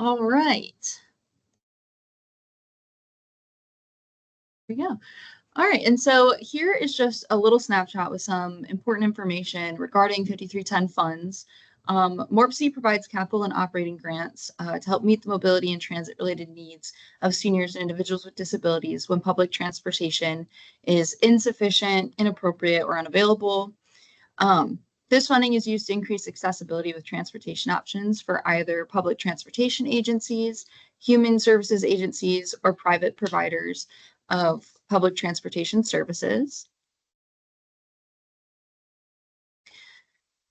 All right. Here we go. All right, and so here is just a little snapshot with some important information regarding 5310 funds. MORPC provides capital and operating grants to help meet the mobility and transit-related needs of seniors and individuals with disabilities when public transportation is insufficient, inappropriate, or unavailable. This funding is used to increase accessibility with transportation options for either public transportation agencies, human services agencies, or private providers of public transportation services.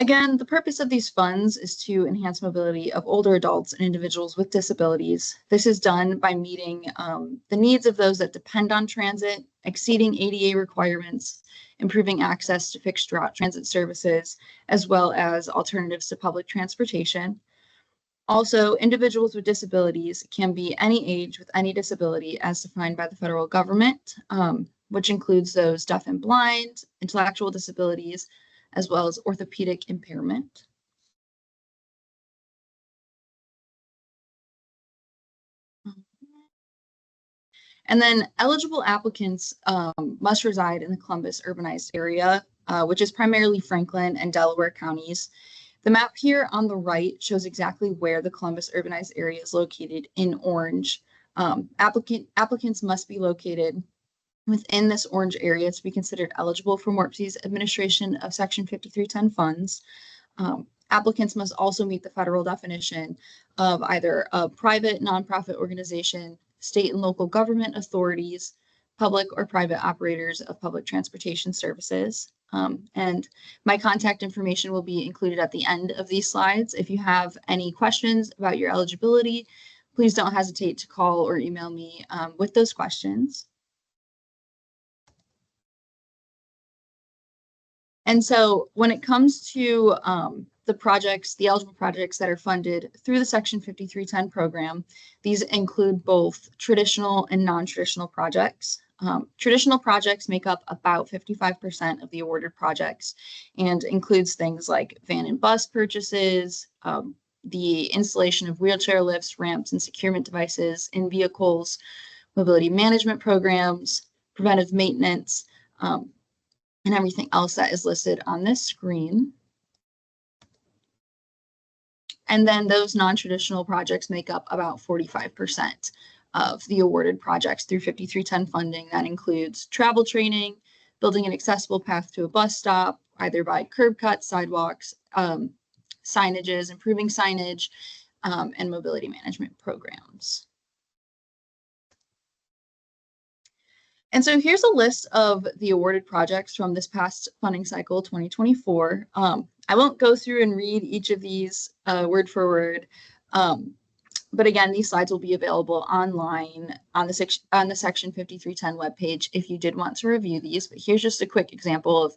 Again, the purpose of these funds is to enhance mobility of older adults and individuals with disabilities. This is done by meeting the needs of those that depend on transit, exceeding ADA requirements, improving access to fixed route transit services, as well as alternatives to public transportation. Also, individuals with disabilities can be any age with any disability as defined by the federal government, which includes those deaf and blind, intellectual disabilities, as well as orthopedic impairment. And then eligible applicants must reside in the Columbus urbanized area, which is primarily Franklin and Delaware counties. The map here on the right shows exactly where the Columbus urbanized area is located in orange. Applicants must be located within this orange area to be considered eligible for MORPC's administration of Section 5310 funds. Applicants must also meet the federal definition of either a private nonprofit organization, state and local government authorities, public or private operators of public transportation services. And my contact information will be included at the end of these slides. If you have any questions about your eligibility, please don't hesitate to call or email me with those questions. And so when it comes to the projects, the eligible projects that are funded through the Section 5310 program, these include both traditional and non-traditional projects. Traditional projects make up about 55% of the awarded projects and includes things like van and bus purchases, the installation of wheelchair lifts, ramps, and securement devices in vehicles, mobility management programs, preventive maintenance, and everything else that is listed on this screen. And then those non-traditional projects make up about 45% of the awarded projects through 5310 funding. That includes travel training, building an accessible path to a bus stop, either by curb cuts, sidewalks, signages, improving signage, and mobility management programs. And so here's a list of the awarded projects from this past funding cycle, 2024. I won't go through and read each of these word for word, but again, these slides will be available online on the Section 5310 webpage if you did want to review these. But here's just a quick example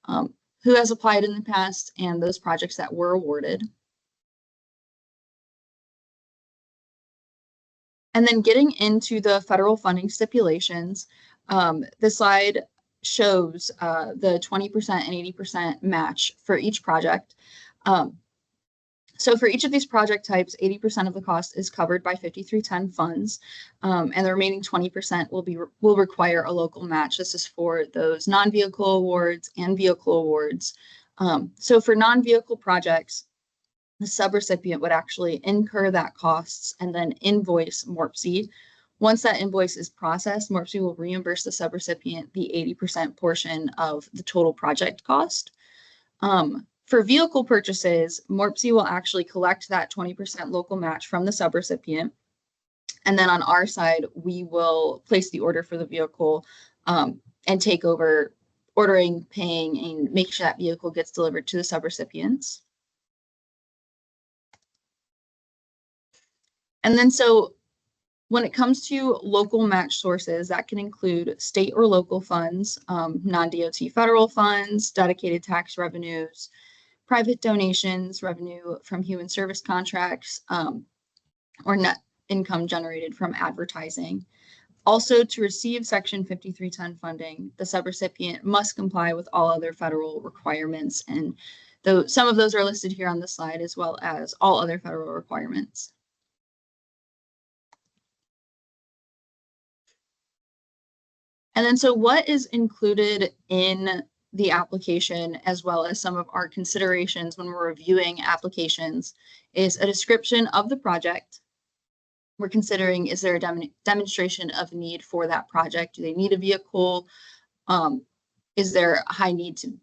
of who has applied in the past and those projects that were awarded. And then getting into the federal funding stipulations, the slide shows the 20% and 80% match for each project. So for each of these project types, 80% of the cost is covered by 5310 funds, and the remaining 20% will require a local match. This is for those non-vehicle awards and vehicle awards. So for non-vehicle projects, the subrecipient would actually incur that costs and then invoice MORPC. Once that invoice is processed, MORPC will reimburse the subrecipient the 80% portion of the total project cost. For vehicle purchases, MORPC will actually collect that 20% local match from the subrecipient. And then on our side, we will place the order for the vehicle and take over ordering, paying, and make sure that vehicle gets delivered to the subrecipients. And then so when it comes to local match sources, that can include state or local funds, non-DOT federal funds, dedicated tax revenues, private donations, revenue from human service contracts, or net income generated from advertising. Also, to receive Section 5310 funding, the subrecipient must comply with all other federal requirements. And though some of those are listed here on the slide, as well as all other federal requirements. And then so what is included in the application, as well as some of our considerations when we're reviewing applications, is a description of the project. We're considering, is there a demonstration of need for that project? Do they need a vehicle? Is there a high need to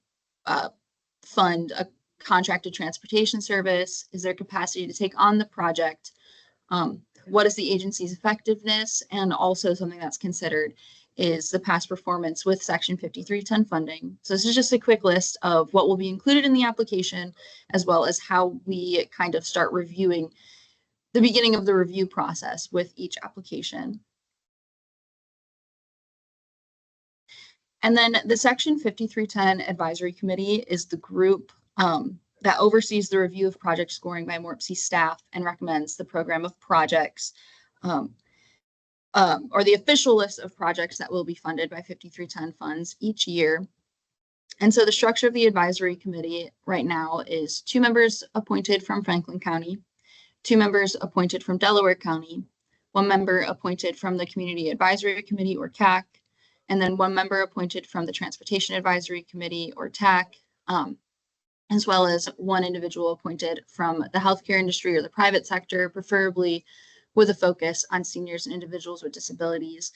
fund a contracted transportation service? Is there capacity to take on the project? What is the agency's effectiveness? And also something that's considered is the past performance with Section 5310 funding. So this is just a quick list of what will be included in the application, as well as how we kind of start reviewing the beginning of the review process with each application. And then the Section 5310 Advisory Committee is the group that oversees the review of project scoring by MORPC staff and recommends the program of projects or the official list of projects that will be funded by 5310 funds each year. And so the structure of the advisory committee right now is 2 members appointed from Franklin County, 2 members appointed from Delaware County, 1 member appointed from the Community Advisory Committee or CAC, and then 1 member appointed from the Transportation Advisory Committee or TAC, as well as 1 individual appointed from the healthcare industry or the private sector, preferably with a focus on seniors and individuals with disabilities.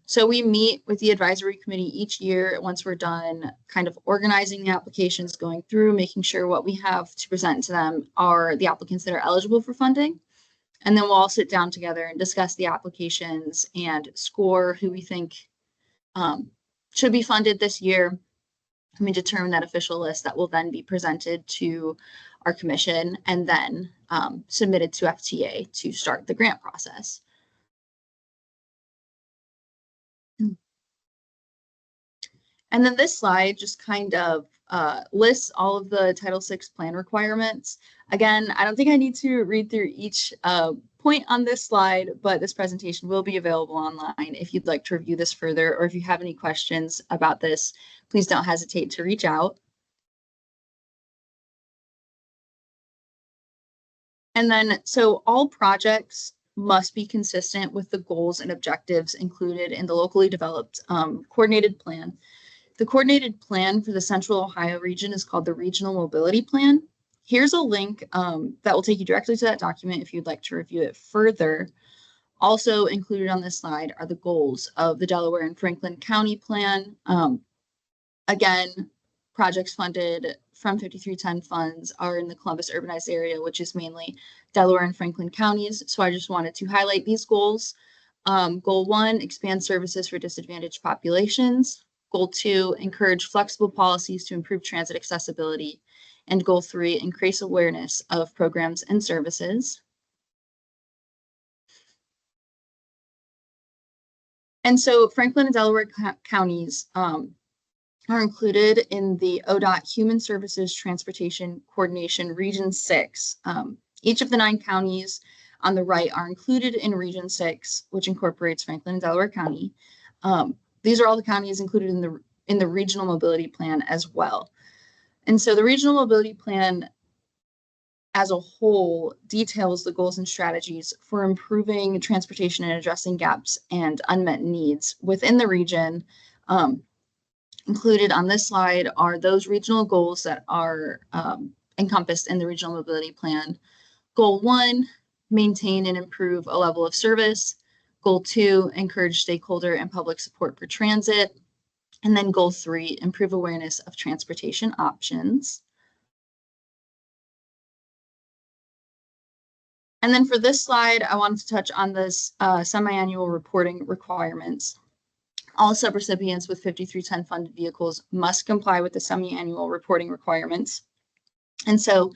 So we meet with the advisory committee each year once we're done kind of organizing the applications, going through, making sure what we have to present to them are the applicants that are eligible for funding. And then we'll all sit down together and discuss the applications and score who we think should be funded this year. And we determine that official list that will then be presented to our commission and then submitted to FTA to start the grant process. And then this slide just kind of lists all of the Title VI plan requirements. Again, I don't think I need to read through each point on this slide, but this presentation will be available online if you'd like to review this further, or if you have any questions about this, please don't hesitate to reach out. And then, so all projects must be consistent with the goals and objectives included in the locally developed coordinated plan. The coordinated plan for the Central Ohio region is called the Regional Mobility Plan. Here's a link that will take you directly to that document if you'd like to review it further. Also included on this slide are the goals of the Delaware and Franklin County Plan. Again, projects funded from 5310 funds are in the Columbus urbanized area, which is mainly Delaware and Franklin counties. So I just wanted to highlight these goals. Goal 1, expand services for disadvantaged populations. Goal 2, encourage flexible policies to improve transit accessibility. And Goal 3, increase awareness of programs and services. And so Franklin and Delaware counties are included in the ODOT Human Services Transportation Coordination Region 6. Each of the 9 counties on the right are included in Region 6, which incorporates Franklin and Delaware County. These are all the counties included in the Regional Mobility Plan as well. And so the Regional Mobility Plan as a whole details the goals and strategies for improving transportation and addressing gaps and unmet needs within the region. Included on this slide are those regional goals that are encompassed in the Regional Mobility Plan. Goal 1, maintain and improve a level of service. Goal 2, encourage stakeholder and public support for transit. And then Goal 3, improve awareness of transportation options. And then for this slide, I wanted to touch on this semi-annual reporting requirements. All subrecipients with 5310 funded vehicles must comply with the semi-annual reporting requirements. And so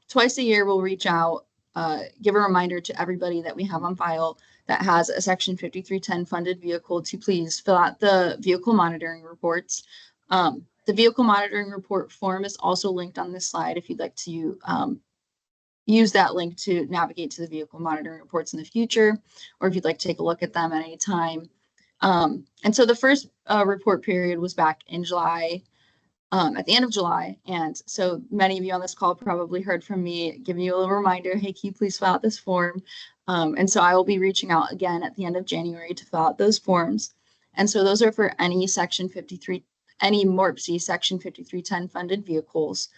twice a year, we'll reach out, give a reminder to everybody that we have on file that has a Section 5310 funded vehicle to please fill out the vehicle monitoring reports. The vehicle monitoring report form is also linked on this slide if you'd like to use that link to navigate to the vehicle monitoring reports in the future, or if you'd like to take a look at them at any time. And so the first report period was back in July, at the end of July. And so many of you on this call probably heard from me giving you a little reminder, hey, can you please fill out this form? And so I will be reaching out again at the end of January to fill out those forms. And so those are for any any MORPC Section 5310 funded vehicles.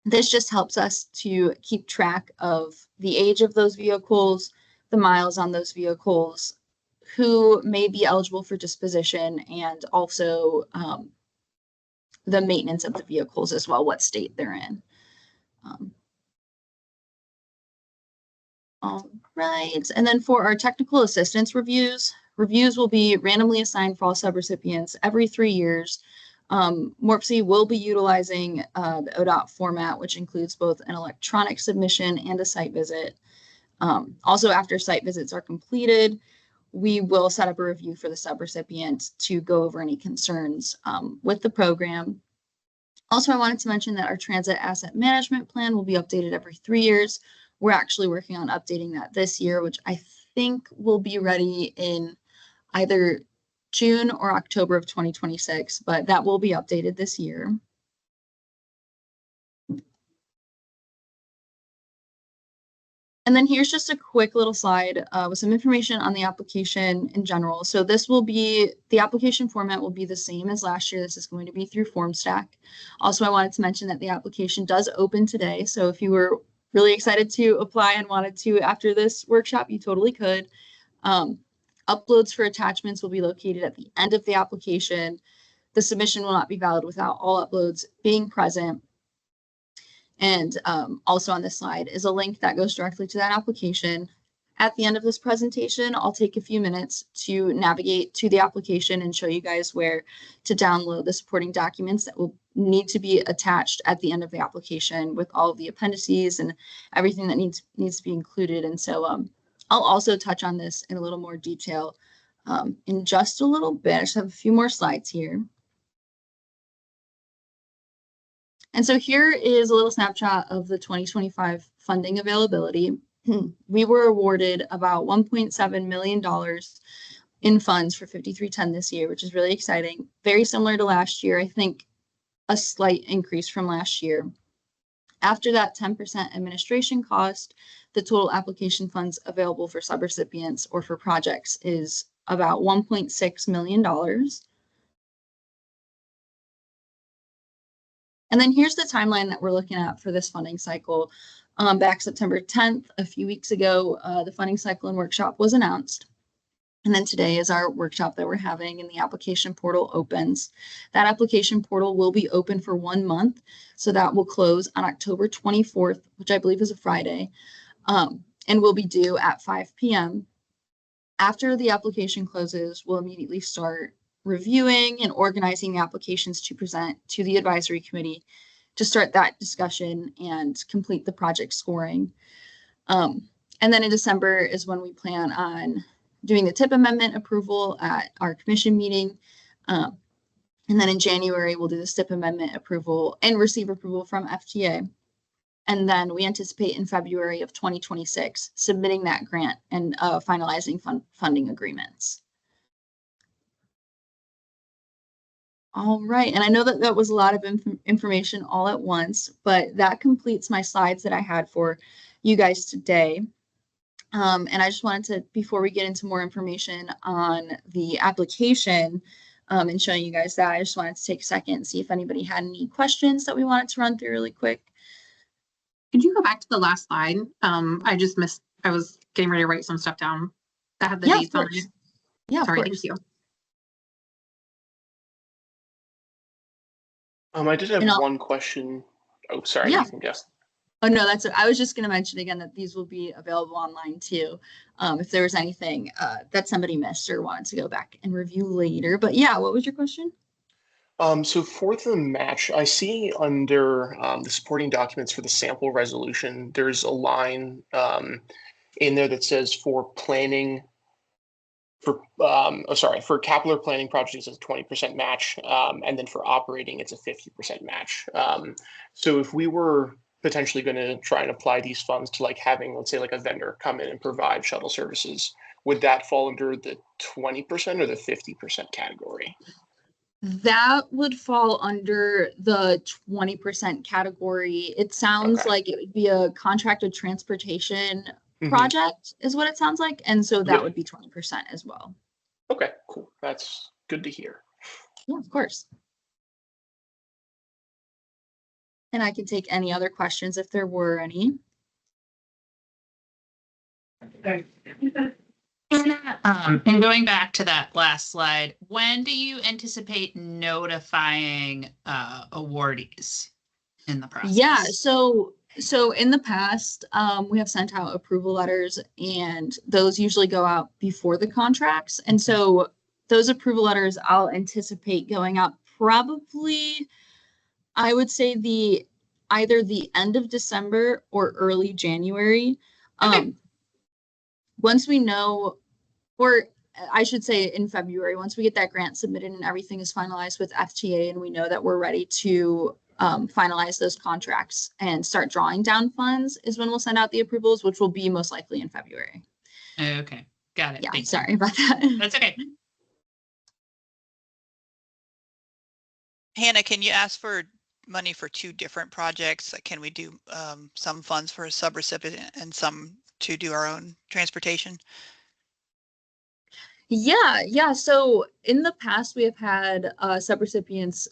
This just helps us to keep track of the age of those vehicles, the miles on those vehicles, who may be eligible for disposition, and also the maintenance of the vehicles as well, what state they're in. All right, and then for our technical assistance reviews will be randomly assigned for all subrecipients every 3 years. MORPC will be utilizing the ODOT format, which includes both an electronic submission and a site visit. Also, after site visits are completed, we will set up a review for the subrecipient to go over any concerns with the program. Also, I wanted to mention that our transit asset management plan will be updated every 3 years. We're actually working on updating that this year, which I think will be ready in either June or October of 2026, but that will be updated this year. And then here's just a quick little slide with some information on the application in general. So this will be, the application format will be the same as last year. This is going to be through FormStack. Also, I wanted to mention that the application does open today. So if you were really excited to apply and wanted to after this workshop, you totally could. Uploads for attachments will be located at the end of the application. The submission will not be valid without all uploads being present. And also on this slide is a link that goes directly to that application. At the end of this presentation, I'll take a few minutes to navigate to the application and show you guys where to download the supporting documents that will need to be attached at the end of the application with all of the appendices and everything that needs to be included. And so I'll also touch on this in a little more detail in just a little bit. I just have a few more slides here. And so here is a little snapshot of the 2025 funding availability. We were awarded about $1.7 million in funds for 5310 this year, which is really exciting. Very similar to last year, I think a slight increase from last year. After that 10% administration cost, the total application funds available for subrecipients or for projects is about $1.6 million. And then here's the timeline that we're looking at for this funding cycle. Back September 10th, a few weeks ago, the funding cycle and workshop was announced. And then today is our workshop that we're having, and the application portal opens. That application portal will be open for 1 month. So that will close on October 24th, which I believe is a Friday, and will be due at 5 p.m. After the application closes, we'll immediately start reviewing and organizing the applications to present to the advisory committee to start that discussion and complete the project scoring. And then in December is when we plan on doing the TIP amendment approval at our commission meeting. And then in January, we'll do the STIP amendment approval and receive approval from FTA. And then we anticipate in February of 2026 submitting that grant and finalizing funding agreements. All right, and I know that that was a lot of information all at once, but that completes my slides that I had for you guys today. And I just wanted to, before we get into more information on the application and showing you guys that, I just wanted to take a second and see if anybody had any questions that we wanted to run through really quick. Could you go back to the last slide? I just missed, I was getting ready to write some stuff down that had the dates on it. Yeah, sorry, thank you. I did have one question. Oh, sorry, yeah. You can guess. Oh, no, that's it. I was just going to mention again that these will be available online too. If there was anything that somebody missed or wanted to go back and review later. But yeah, what was your question? So for the match, I see under the supporting documents for the sample resolution, there's a line in there that says for planning, for capital planning projects, it's a 20% match. And then for operating, it's a 50% match. So if we were potentially going to try and apply these funds to like having, let's say, like a vendor come in and provide shuttle services, would that fall under the 20% or the 50% category? That would fall under the 20% category. It sounds like it would be a contracted transportation project is what it sounds like. And so that would be 20% as well. Okay, cool. That's good to hear. Yeah, of course. And I can take any other questions if there were any. And going back to that last slide, when do you anticipate notifying awardees in the process? Yeah, so in the past, we have sent out approval letters, and those usually go out before the contracts. And so those approval letters I'll anticipate going out probably, I would say either the end of December or early January. Okay. Once we know, or I should say in February, once we get that grant submitted and everything is finalized with FTA and we know that we're ready to finalize those contracts and start drawing down funds is when we'll send out the approvals, which will be most likely in February. Okay, got it. Yeah, Thank sorry you. about that. That's okay. Hannah, can you ask for money for 2 different projects? Like, can we do some funds for a subrecipient and some to do our own transportation? Yeah. So in the past, we have had subrecipients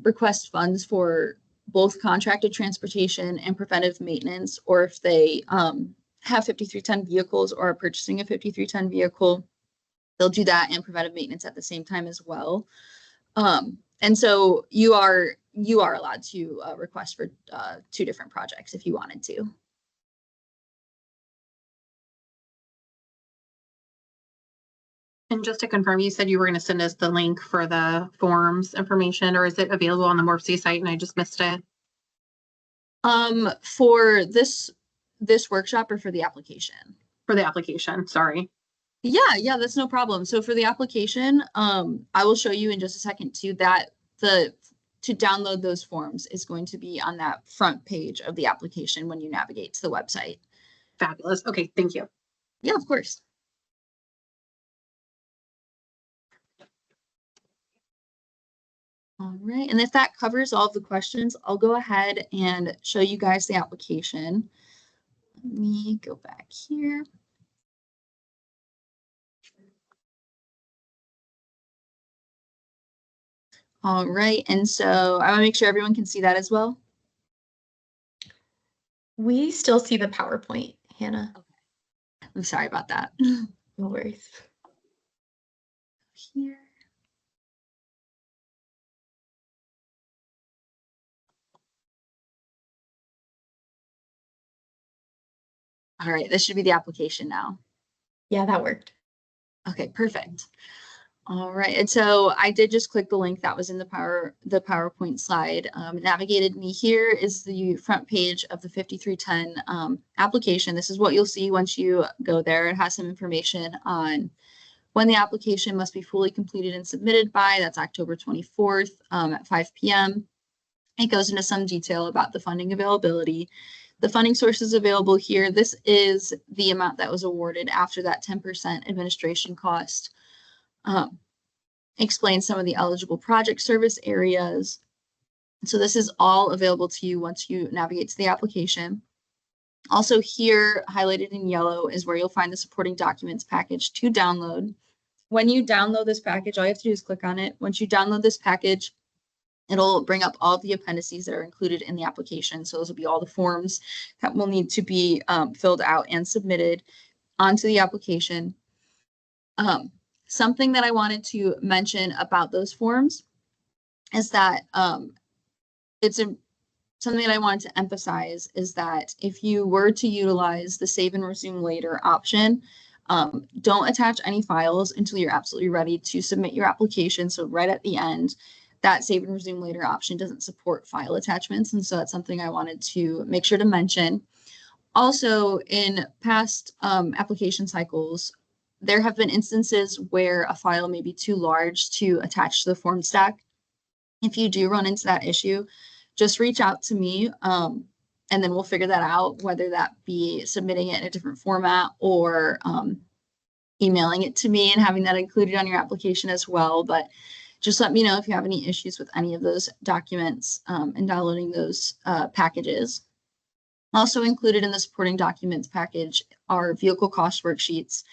request funds for both contracted transportation and preventive maintenance, or if they have 5310 vehicles or are purchasing a 5310 vehicle, they'll do that and preventive maintenance at the same time as well. And so you are allowed to request for 2 different projects if you wanted to. And just to confirm, you said you were going to send us the link for the forms information, or is it available on the MORPC site and I just missed it? For this workshop or for the application? For the application, sorry. Yeah, that's no problem. So for the application, I will show you in just a second too that to download those forms is going to be on that front page of the application when you navigate to the website. Fabulous. Okay, thank you. Yeah, of course. All right, and if that covers all of the questions, I'll go ahead and show you guys the application. Let me go back here. All right, and so I want to make sure everyone can see that as well. We still see the PowerPoint, Hannah. I'm sorry about that. No worries. Here. All right, this should be the application now. Yeah, that worked. Okay, perfect. All right, and so I did just click the link that was in the PowerPoint slide. It navigated me. Here is the front page of the 5310 application. This is what you'll see once you go there. It has some information on when the application must be fully completed and submitted by. That's October 24th at 5 p.m. It goes into some detail about the funding availability. The funding sources available here. This is the amount that was awarded after that 10% administration cost. Explain some of the eligible project service areas. So this is all available to you once you navigate to the application. Also here, highlighted in yellow, is where you'll find the supporting documents package to download. When you download this package, all you have to do is click on it. Once you download this package, it'll bring up all the appendices that are included in the application. So those will be all the forms that will need to be filled out and submitted onto the application. Something that I wanted to mention about those forms is that something that I wanted to emphasize is that if you were to utilize the save and resume later option, don't attach any files until you're absolutely ready to submit your application. So right at the end, that save and resume later option doesn't support file attachments. And so that's something I wanted to make sure to mention. Also, in past application cycles, there have been instances where a file may be too large to attach to the form stack. If you do run into that issue, just reach out to me and then we'll figure that out, whether that be submitting it in a different format or emailing it to me and having that included on your application as well. But just let me know if you have any issues with any of those documents and downloading those packages. Also included in the supporting documents package are vehicle cost worksheets.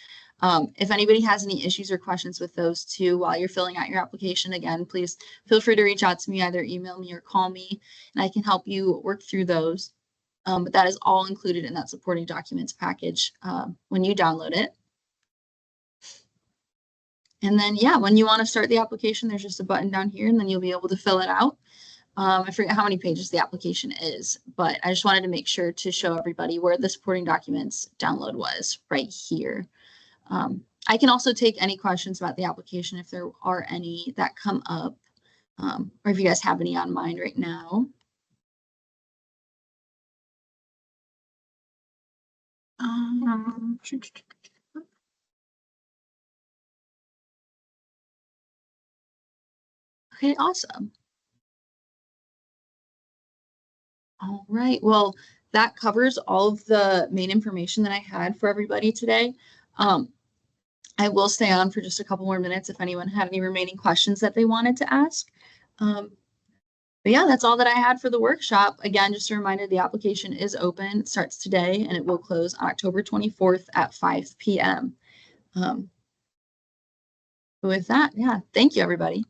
If anybody has any issues or questions with those two while you're filling out your application, again, please feel free to reach out to me, either email me or call me, and I can help you work through those. But that is all included in that supporting documents package when you download it. And then, yeah, when you want to start the application, there's just a button down here, and then you'll be able to fill it out. I forget how many pages the application is, but I just wanted to make sure to show everybody where the supporting documents download was right here. I can also take any questions about the application if there are any that come up, or if you guys have any on mind right now. Okay, awesome. All right, well, that covers all of the main information that I had for everybody today. I will stay on for just a couple more minutes if anyone had any remaining questions that they wanted to ask. But yeah, that's all that I had for the workshop. Again, just a reminder, the application is open. It starts today and it will close on October 24th at 5 p.m. With that, yeah, thank you, everybody.